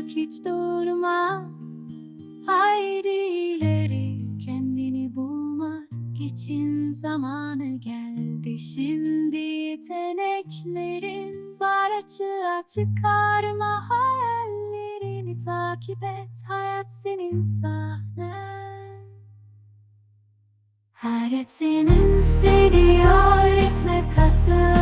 Bak hiç durma, haydi ileri, kendini bulmak için zamanı geldi. Şimdi yeteneklerin var, açığa çıkarma hayallerini, takip et, hayat senin sahnen. Hayatının seni öğretme katı,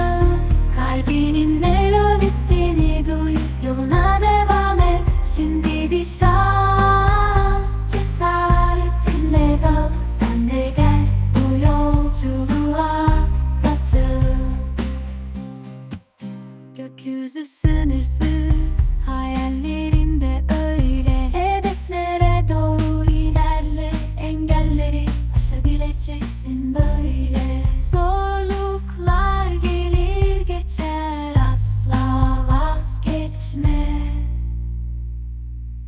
kalbinin melodisini duy, yoluna devam et. Şimdi bir şans, cesaretinle dal, sen de gel bu yolculuğa katıl. Gökyüzü sınırsız, hayallerinde öyle, hedeflere doğru ilerle, engelleri aşabileceksin böyle. Zorluklar gelir geçer, asla vazgeçme.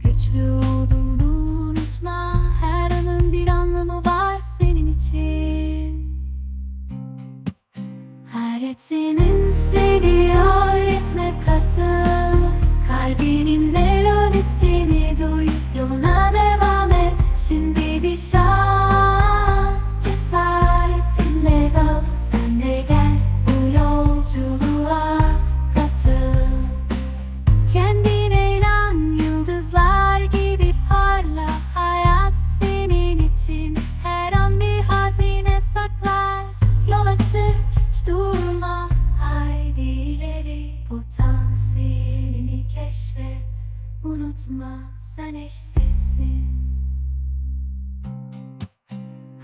Güçlü olduğunu unutma, her anın bir anlamı var senin için. Hayatının seni öğretme katı, kalbinin melodisini duy, yoluna devam et. Şimdi bir şans, cesaretinle dal, sen de gel bu yolculuğa katıl. Kendine inan, yıldızlar gibi parla, hayat senin için her an bir hazine saklar. Yola çık, hiç durma, haydi ileri, potansiyelini keşfet, unutma sen eşsizsin.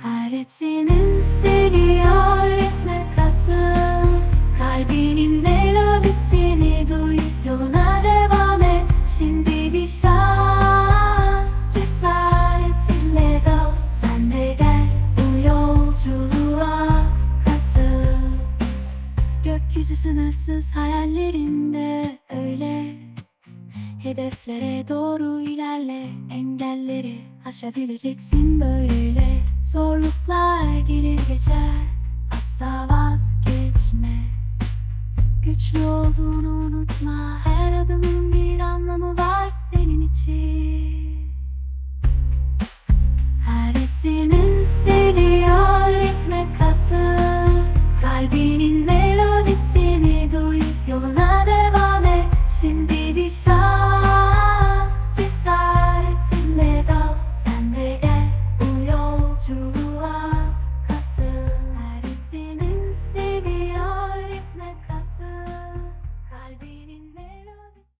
Hayatının seni öğretme katı, kalbinin melodisini duy, yoluna devam et. Şimdi bir şans, cesaretinle dal, sen de gel bu yolculuğa katıl. Gökyüzü sınırsız, hayallerinde öyle, hedeflere doğru ilerle, engelleri aşabileceksin böyle. Zorluklar gelir geçer, asla vazgeçme. Güçlü olduğunu unutma, her adımın bir anlamı var senin için. Hayatının seni öğretme katı, kalbinin